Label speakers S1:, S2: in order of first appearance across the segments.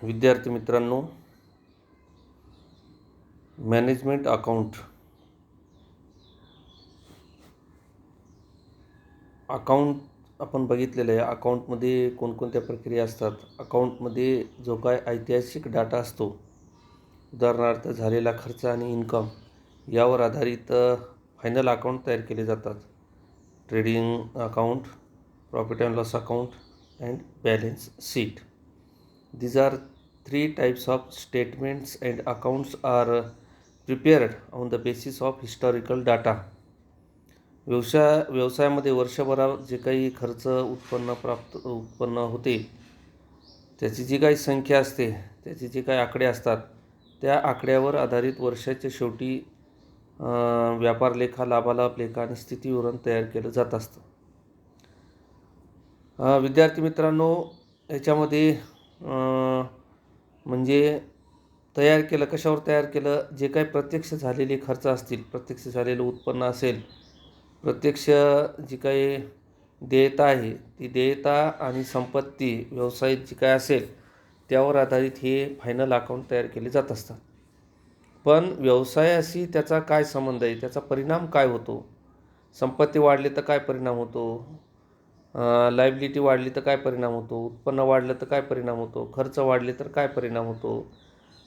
S1: विद्यार्थी मित्रांनो, management account आपण बघितलेलं आहे. अकाउंटमध्ये कोणकोणत्या प्रक्रिया असतात. अकाउंटमध्ये जो काय ऐतिहासिक डाटा असतो, उदाहरणार्थ झालेला खर्च आणि इन्कम यावर आधारित फायनल अकाउंट तयार केले जातात. Trading account, profit and loss account and balance sheet. These are three types of statements and accounts are prepared on the basis of historical data. व्यवसायामध्ये वर्षभरात जे काही खर्च उत्पन्न होते, त्याची जी काही संख्या असते, त्याचे जे काही आकडे असतात, त्या आकड्यावर आधारित वर्षाच्या शेवटी व्यापार लेखा, लाभालाभ लेखा आणि स्थिती विवरण तयार केलं जात असतं. विद्यार्थी मित्रांनो, याच्यामध्ये म्हणजे तयार केलं, कशावर तयार केलं? जे काही प्रत्यक्ष झालेले खर्च असतील, प्रत्यक्ष झालेलं उत्पन्न असेल, प्रत्यक्ष जी काही देयता आहे, ती देयता आणि संपत्ती व्यवसायात जी काय असेल त्यावर आधारित हे फायनल अकाउंट तयार केले जात असतात. पण व्यवसायाशी त्याचा काय संबंध आहे, त्याचा परिणाम काय होतो? संपत्ती वाढली तर काय परिणाम होतो? लायबिलिटी वाढली तर काय परिणाम होतो? उत्पन्न वाढलं तर काय परिणाम होतो? खर्च वाढले तर काय परिणाम होतो?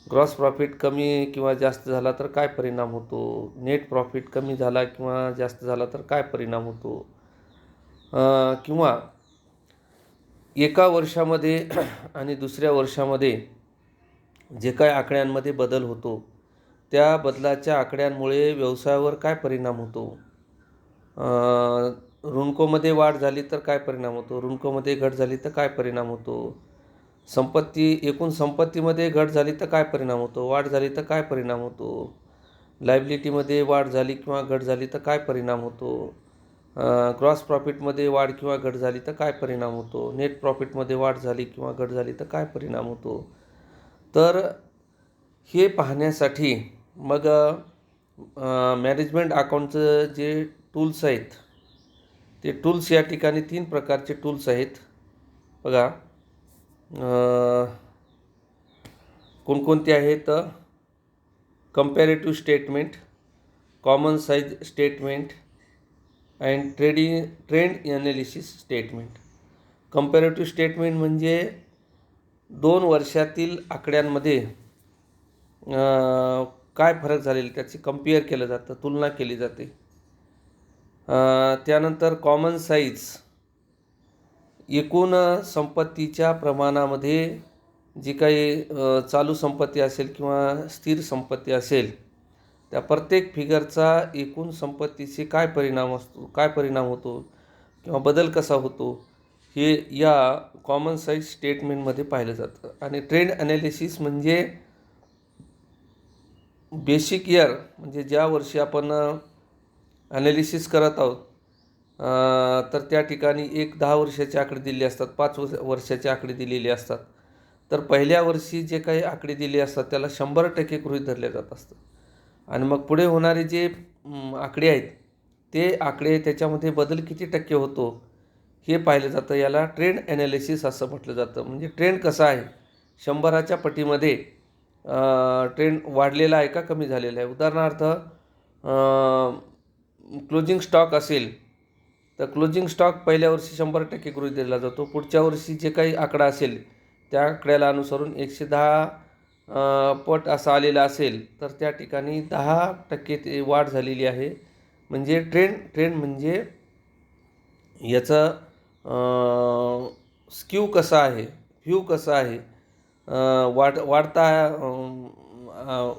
S1: ग्रॉस प्रॉफिट कमी किंवा जास्त झाला तर काय परिणाम होतो? नेट प्रॉफिट कमी झाला किंवा जास्त झाला तर काय परिणाम होतो? किंवा एका वर्षामध्ये आणि दुसऱ्या वर्षामध्ये जे काय आकड्यांमध्ये बदल होतो, त्या बदलाच्या आकड्यांमुळे व्यवसायावर काय परिणाम होतो? ऋणकोमध्ये वाढ झाली तर काय परिणाम होतो? ऋणकोमध्ये घट झाली तर काय परिणाम होतो? एकूण संपत्तीमध्ये घट झाली तर काय परिणाम होतो? वाढ झाली तर काय परिणाम होतो? लायबिलिटीमध्ये वाढ झाली किंवा घट झाली तर काय परिणाम होतो? ग्रॉस प्रॉफिटमध्ये वाढ किंवा घट झाली तर काय परिणाम होतो? नेट प्रॉफिटमध्ये वाढ झाली किंवा घट झाली तर काय परिणाम होतो? तर हे पाहण्यासाठी मग मॅनेजमेंट अकाउंटचं जे टूल्स आहेत, ते टूल्स या ठिकाणी 3 प्रकारचे टूल्स आहेत. बघा, कोणकोणते आहेत? Comparative statement, common size statement and trend analysis statement. Comparative statement म्हणजे 2 वर्षातील आकड्यांमध्ये काय फरक झालेला त्याची कंपेअर केलं जातं, तुलना केली जाते. त्यानंतर कॉमन साईज, एकूण संपत्तीच्या प्रमाणामध्ये जी काही चालू संपत्ती असेल किंवा स्थिर संपत्ती असेल, त्या प्रत्येक फिगरचा एकूण संपत्तीचे काय परिणाम होतो किंवा बदल कसा होतो, हे या कॉमन साईज स्टेटमेंटमध्ये पाहिलं जातं. आणि ट्रेंड ॲनालिसिस म्हणजे बेसिक इयर, म्हणजे ज्या वर्षी आपण ॲनालिसिस करत आहोत, तर त्या ठिकाणी 10 वर्षाचे आकडे दिले असतात, 5 वर्षाचे आकडे दिलेले असतात. तर पहिल्या वर्षी जे काही आकडे दिले असतात त्याला 100% गृहीत धरले जात असतं. आणि मग पुढे होणारे जे आकडे आहेत, ते आकडे त्याच्यामध्ये बदल किती टक्के होतो हे पाहिलं जातं. याला ट्रेंड ॲनालिसिस असं म्हटलं जातं. म्हणजे ट्रेंड कसा आहे, 100च्या पटीमध्ये ट्रेंड वाढलेला आहे का कमी झालेला आहे? उदाहरणार्थ, क्लोजिंग स्टॉक असेल तर क्लोजिंग स्टॉक पहिल्या वर्षी 100% गृहीत धरला जातो. पुढच्या वर्षी जे काही आकडा असेल त्या आकड्याला अनुसरून 110 पट असा आलेला असेल तर त्या ठिकाणी 10% ते वाढ झालेली आहे. म्हणजे ट्रेंड म्हणजे याचं स्क्यू कसा आहे, व्ह्यू कसा आहे,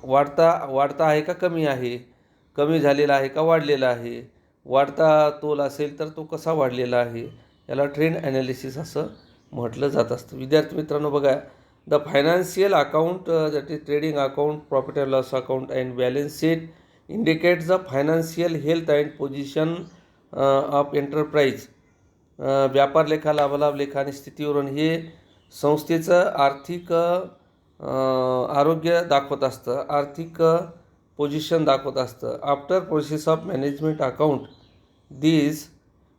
S1: वाढता आहे का कमी आहे, कमी झालेला आहे का वाढलेला आहे, वाढता तोल असेल तर तो कसा वाढलेला आहे, याला ट्रेंड ॲनालिसिस असं म्हटलं जात असतं. विद्यार्थी मित्रांनो, बघा, the financial account, that is trading account, profit and loss account and balance sheet indicates the financial health and position of enterprise. व्यापार लेखा, लाभालाभ लेखा आणि स्थितीवरून हे संस्थेचं आर्थिक आरोग्य दाखवत असतं, आर्थिक पोझिशन दाखवत असतं. After process of management account, these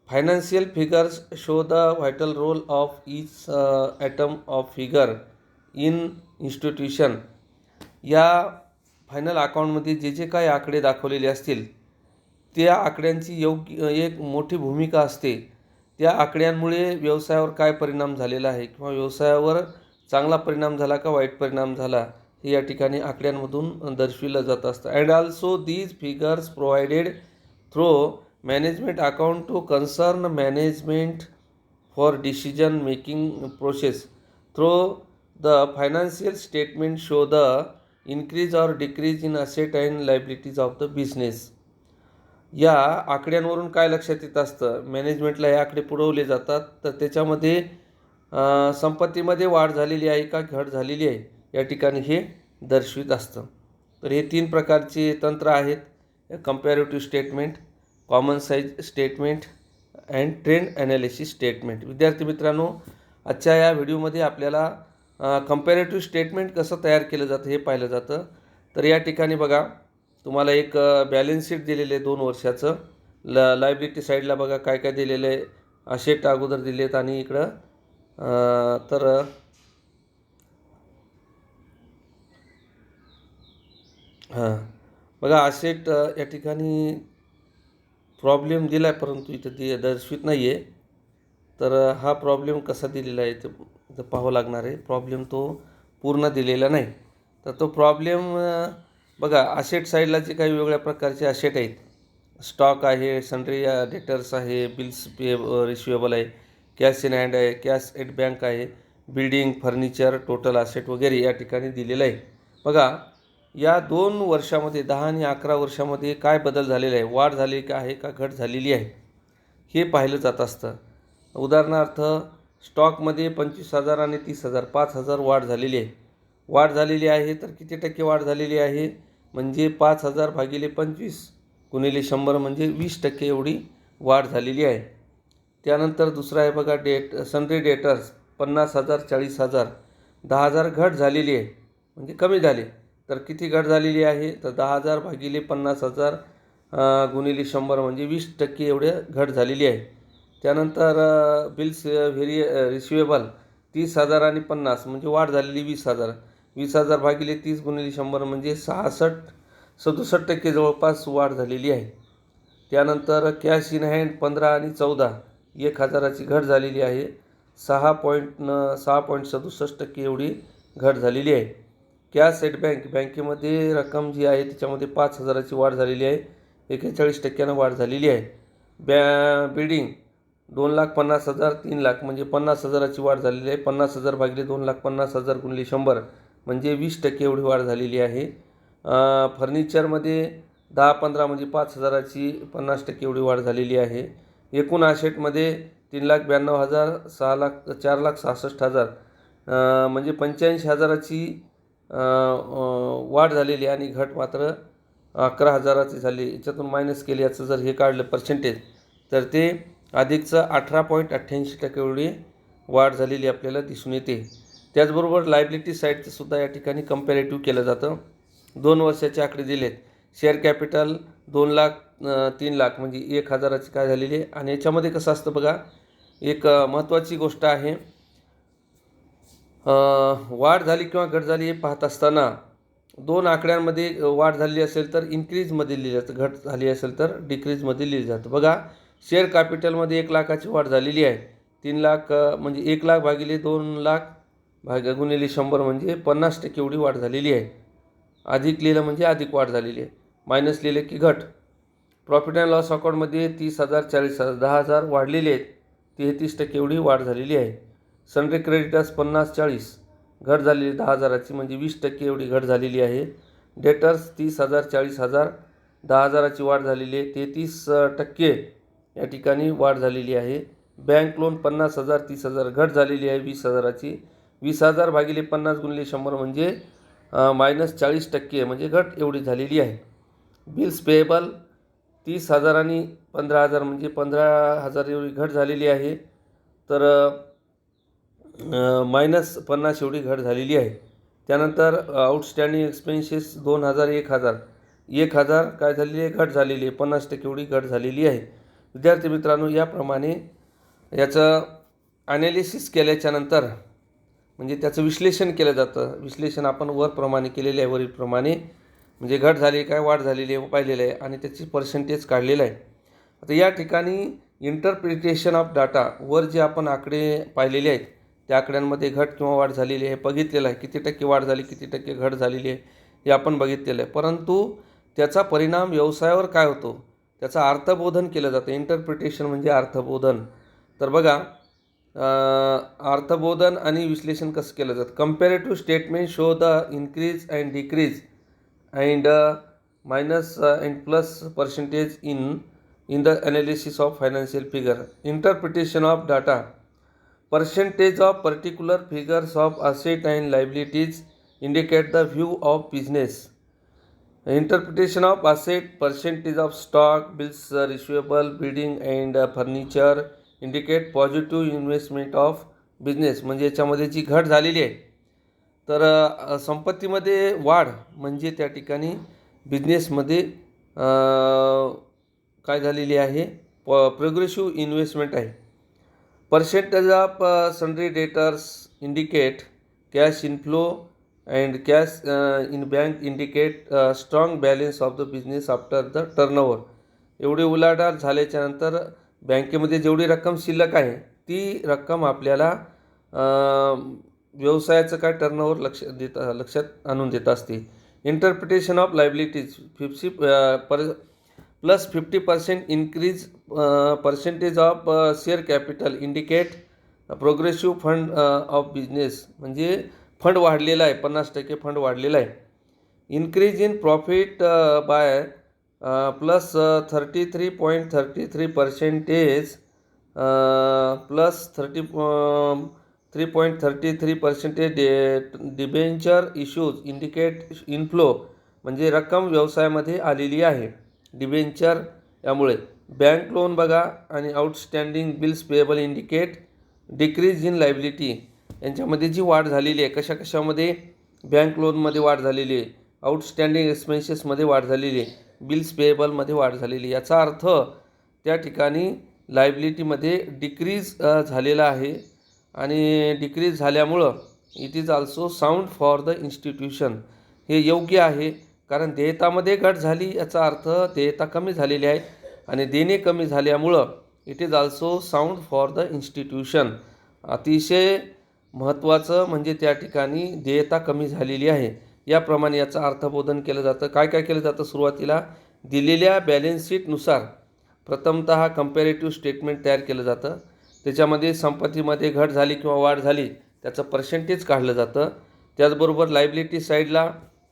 S1: financial figures show the vital role of each item of figure in institution या फायनल अकाउंटमध्ये जे जे काही आकडे दाखवलेले असतील त्या आकड्यांची योग्य एक मोठी भूमिका असते. त्या आकड्यांमुळे व्यवसायावर काय परिणाम झालेला आहे किंवा व्यवसायावर चांगला परिणाम झाला का वाईट परिणाम झाला हे या ठिकाणी आकड्यांमधून दर्शविलं जात असतं. And also these figures provided through management account to concern management for decision making process through the financial statement show the increase or decrease in asset and liabilities of the business. या आकड्यांवरून काय लक्षात येत असतं, मॅनेजमेंटला हे आकडे पुरवले जातात तर त्याच्यामध्ये संपत्तीमध्ये वाढ झालेली आहे का घट झालेली आहे या ठिकाणी हे दर्शवित असतं. तर हे 3 प्रकारचे तंत्र आहेत, comparative statement, common size statement and trend analysis statement. विद्यार्थी मित्रांनो, आजच्या या व्हिडिओमध्ये आपल्याला कंपॅरेटिव्ह स्टेटमेंट कसं तयार केलं जातं हे पाहिलं जातं. तर या ठिकाणी बघा, तुम्हाला एक बॅलन्स शीट दिलेलं आहे 2 वर्षाचं. लायबिलिटी साईडला बघा काय काय दिलेलं आहे. असेट अगोदर दिले आहेत आणि इकडं तर बघा असेट या ठिकाणी प्रॉब्लेम दिला आहे परंतु इथं ते दर्शवित नाही आहे. तर हा प्रॉब्लेम कसा दिलेला आहे ते पाहावं लागणार आहे. प्रॉब्लेम तो पूर्ण दिलेला नाही. तर तो प्रॉब्लेम बघा, असेट साईडला जे काही वेगवेगळ्या प्रकारचे असेट आहेत, स्टॉक आहे, सन्ड्री डेटर्स आहे, बिल्स पे रिसिवेबल आहे, कॅश इन हँड आहे, कॅश एट बँक आहे, बिल्डिंग, फर्निचर, टोटल असेट वगैरे या ठिकाणी दिलेलं आहे. बघा, या 2 वर्षामध्ये 10 आणि 11 वर्षामध्ये काय बदल झालेला आहे, वाढ झाली का आहे का घट झालेली आहे हे पाहिलं जात असतं. उदाहरणार्थ स्टॉकमध्ये 25,000 आणि 30,000 5,000 वाढ झालेली आहे. वाढ झालेली आहे तर किती टक्के वाढ झालेली आहे, म्हणजे 5,000 भागिले 25 गुणिले 100 म्हणजे 20% एवढी वाढ झालेली आहे. त्यानंतर दुसरं आहे बघा, सन्ड्री डेटर्स 50,000 40,000 10,000 घट झालेली आहे म्हणजे कमी झाले. तर किती घट झालेली आहे, तर 10,000 भागिले 50,000 गुणिले 100 म्हणजे 20% एवढे घट झालेली आहे. त्यानंतर बिल्स रिसिवेबल 30,000 आणि 50 म्हणजे वाढ झालेली 20,000. 20,000 भागिले 30 गुणिले 100 म्हणजे 67% जवळपास वाढ झालेली आहे. त्यानंतर कॅश इन हँड 15 आणि 14 1,000ची घट झालेली आहे. 6.67% एवढी घट झालेली आहे. कॅश एट बँक, बँकेमध्ये रक्कम जी आहे त्याच्यामध्ये 5,000ची वाढ झालेली आहे. 41% वाढ झालेली आहे. बिल्डिंग 2,50,000 3,00,000 म्हणजे 50,000ची वाढ झालेली आहे. 50,000 भागिले 2,50,000 गुणिले 100 म्हणजे 20% एवढी वाढ झालेली आहे. फर्निचरमध्ये 10-15 म्हणजे 5,000ची 50% एवढी वाढ झालेली आहे. एकूण असेटमध्ये 3,92,000 4,66,000 म्हणजे 85,000ची वाढ झालेली आणि घट मात्र 11,000ची झाली. याच्यातून मायनस केले याचं जर हे काढलं पर्सेंटेज तर ते अधिकचं 18.88% एवढी वाढ झालेली आपल्याला दिसून येते. त्याचबरोबर लायबिलिटी साईडचं सुद्धा या ठिकाणी कंपॅरेटिव्ह केलं जातं. 2 वर्षाचे आकडे दिलेत. शेअर कॅपिटल 2,00,000 3,00,000 म्हणजे 1,000ची काय झालेली आहे. आणि याच्यामध्ये कसं असतं बघा, एक महत्त्वाची गोष्ट आहे, वाढ झाली किंवा घट झाली हे पाहत असताना 2 आकड्यांमध्ये वाढ झालेली असेल तर इन्क्रीजमध्ये लिहिलं जातं, घट झाली असेल तर डिक्रीजमध्ये लिहिलं जातं. बघा, शेअर कॅपिटलमध्ये 1,00,000ची वाढ झालेली आहे. 3,00,000 म्हणजे 1,00,000 भागिले 2,00,000 गुणिले 100 म्हणजे 50% एवढी वाढ झालेली आहे. अधिक लिहिलं म्हणजे अधिक वाढ झालेली आहे, मायनस लिहिलं की घट. प्रॉफिट अँड लॉस अकाउंटमध्ये 30,000 40,000 10,000 वाढलेले आहेत, 33% एवढी वाढ झालेली आहे. सन्ड्री क्रेडिटर्स 50-40 घट झालेली 10,000ची म्हणजे 20% एवढी घट झालेली आहे. डेटर्स 30,000 40,000 10,000ची वाढ झालेली आहे, 33% या ठिकाणी वाढ झालेली आहे. बँक लोन 50,000 30,000 घट झालेली आहे 20,000ची. 20,000 भागिले 50 गुणिले 100 म्हणजे -40% म्हणजे घट एवढी झालेली आहे. बिल्स पेएबल 30,000 आणि 15,000 म्हणजे 15,000 एवढी घट झालेली आहे. तर -50 एवढी घट झालेली आहे. त्यानंतर आउटस्टँडिंग एक्सपेन्सेस 2,000 1,000 काय झालेली आहे, घट झालेली आहे, 50% एवढी घट झालेली आहे. विद्यार्थी मित्रांनो, याप्रमाणे याचं ॲनालिसिस केल्याच्यानंतर म्हणजे त्याचं विश्लेषण केलं जातं. विश्लेषण आपण वरप्रमाणे केलेले आहे, वरीलप्रमाणे म्हणजे घट झाली काय वाढ झालेली आहे पाहिलेलं आहे आणि त्याची पर्सेंटेज काढलेलं आहे. आता या ठिकाणी इंटरप्रिटेशन ऑफ डाटा, वर जे आपण आकडे पाहिलेले आहेत त्या आकड्यांमध्ये घट किंवा वाढ झालेली आहे बघितलेलं आहे. किती टक्के वाढ झाली, किती टक्के घट झालेली आहे हे आपण बघितलेलं आहे. परंतु त्याचा परिणाम व्यवसायावर काय होतो त्याचं अर्थबोधन केलं जातं. इंटरप्रिटेशन म्हणजे अर्थबोधन. तर बघा अर्थबोधन आणि विश्लेषण कसं केलं जातं. Comparative statement show the increase and decrease and minus and plus percentage in the analysis of financial figure. Interpretation of data. Percentage of particular figures of asset and liabilities indicate the view of business. Interpretation of asset. Percentage of stock, bills receivable, bidding and furniture indicate positive investment of business. म्हणजे याच्यामध्ये जी घट झालेली आहे तर संपत्तीमध्ये वाढ म्हणजे त्या ठिकाणी बिझनेसमध्ये काय झालेली आहे प्रोग्रेसिव्ह इन्व्हेस्टमेंट आहे. Percentage of sundry debtors indicate cash inflow and cash in bank indicate strong balance of the business after the turnover. एवढी उलाढाल झाल्याच्यानंतर बँकेमध्ये जेवढी रक्कम शिल्लक आहे ती रक्कम आपल्याला व्यवसायाचं काय टर्नओव्हर लक्षात आणून देत असते. Interpretation of liabilities. 50% increase percentage of share capital indicate progressive fund of business म्हणजे फंड वाढलेला आहे, 50% फंड वाढलेला आहे. Increase in profit by plus 33.33% plus 3.33% debenture issues indicate inflow म्हणजे रक्कम व्यवसायामध्ये आलेली आहे डिबेंचर यामुळे. बँक लोन बघा आणि outstanding bills payable indicate decrease in liability. यांच्यामध्ये जी वाढ झालेली आहे कशामध्ये बँक लोनमध्ये वाढ झालेली आहे, आउटस्टँडिंग एक्सपेन्सेसमध्ये वाढ झालेली आहे, बिल्स पेएबलमध्ये वाढ झालेली आहे. याचा अर्थ त्या ठिकाणी लायबिलिटीमध्ये डिक्रीज झालेला आहे आणि डिक्रीज झाल्यामुळं it is also sound for the institution. हे योग्य आहे कारण देयतामध्ये घट झाली याचा अर्थ देयता कमी झालेली आहे आणि देणे कमी झाल्यामुळं it is also sound for the institution. अतिशय महत्त्वाचं म्हणजे त्या ठिकाणी देयता कमी झालेली आहे. याप्रमाणे याचं अर्थबोधन केलं जातं. काय केलं जातं सुरुवातीला दिलेल्या बॅलन्स शीटनुसार प्रथमतः कंपॅरेटिव्ह स्टेटमेंट तयार केलं जातं. त्याच्यामध्ये संपत्तीमध्ये घट झाली किंवा वाढ झाली त्याचं पर्सेंटेज काढलं जातं. त्याचबरोबर लायबिलिटी साईडला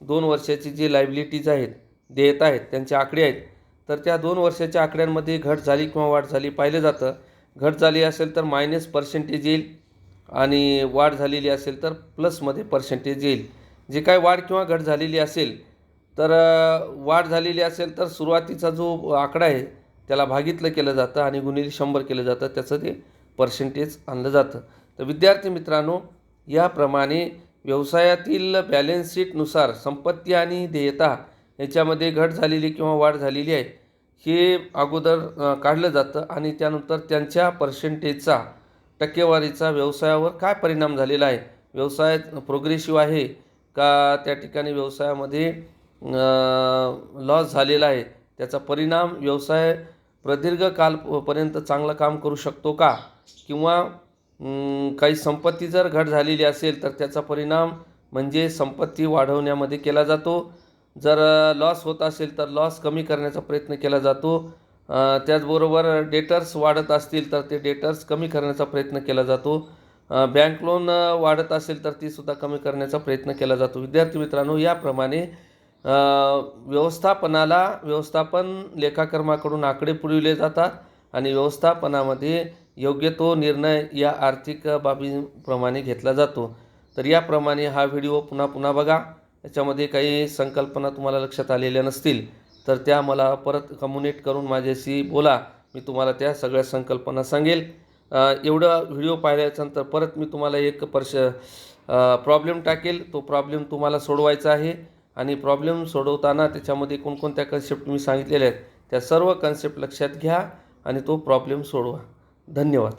S1: 2 वर्षाची जी लायबिलिटीज आहेत देयता आहेत त्यांचे आकडे आहेत तर त्या 2 वर्षाच्या आकड्यांमध्ये घट झाली किंवा वाढ झाली पाहिलं जातं. घट झाली असेल तर मायनस पर्सेंटेज येईल आणि वाढ झालेली असेल तर प्लसमध्ये पर्सेंटेज येईल. जे काय वाढ किंवा घट झालेली असेल तर वाढ झालेली असेल तर सुरुवातीचा जो आकडा आहे त्याला भागितलं केलं जातं आणि गुणिले 100 केलं जातं, त्याचं ते पर्सेंटेज आणलं जातं. तर विद्यार्थी मित्रांनो याप्रमाणे व्यवसायातील बॅलन्स शीटनुसार संपत्ती आणि देयता याच्यामध्ये घट झालेली किंवा वाढ झालेली आहे हे अगोदर काढलं जातं आणि त्यानंतर त्यांच्या पर्सेंटेजचा टक्केवारीचा व्यवसायावर काय परिणाम झालेला आहे, व्यवसाय प्रोग्रेसिव्ह आहे का त्या ठिकाणी व्यवसायामध्ये लॉस झालेला आहे, त्याचा परिणाम व्यवसाय प्रदीर्घ कालपर्यंत चांगलं काम करू शकतो का, किंवा काही संपत्ती जर घट झालेली असेल तर त्याचा परिणाम म्हणजे संपत्ती वाढवण्यामध्ये केला जातो. जर लॉस होत असेल तर लॉस कमी करण्याचा प्रयत्न केला जातो. त्याचबरोबर डेटर्स वाढत असतील तर ते डेटर्स कमी करण्याचा प्रयत्न केला जातो. बँक लोन वाढत असेल तर तीसुद्धा कमी करण्याचा प्रयत्न केला जातो. विद्यार्थी मित्रांनो याप्रमाणे व्यवस्थापन लेखाकर्माकडून आकडे पुरविले जातात आणि व्यवस्थापनामध्ये योग्य तो निर्णय या आर्थिक बाबींप्रमाणे घेतला जातो. तर याप्रमाणे हा व्हिडिओ पुन्हा बघा. याच्यामध्ये काही संकल्पना तुम्हाला लक्षात आलेल्या नसतील तर त्या मला परत कम्युनिकेट करून माझ्याशी बोला, मी तुम्हाला त्या सगळ्या संकल्पना सांगेल. एवढा व्हिडिओ पाहिल्यानंतर परत मी तुम्हाला एक प्रॉब्लेम टाकेल. तो प्रॉब्लेम तुम्हाला सोडवायचा आहे आणि प्रॉब्लेम सोडवताना त्याच्यामध्ये कोणकोणत्या कन्सेप्ट मी सांगितलेल्या आहेत त्या सर्व कन्सेप्ट लक्षात घ्या आणि तो प्रॉब्लेम सोडवा. धन्यवाद.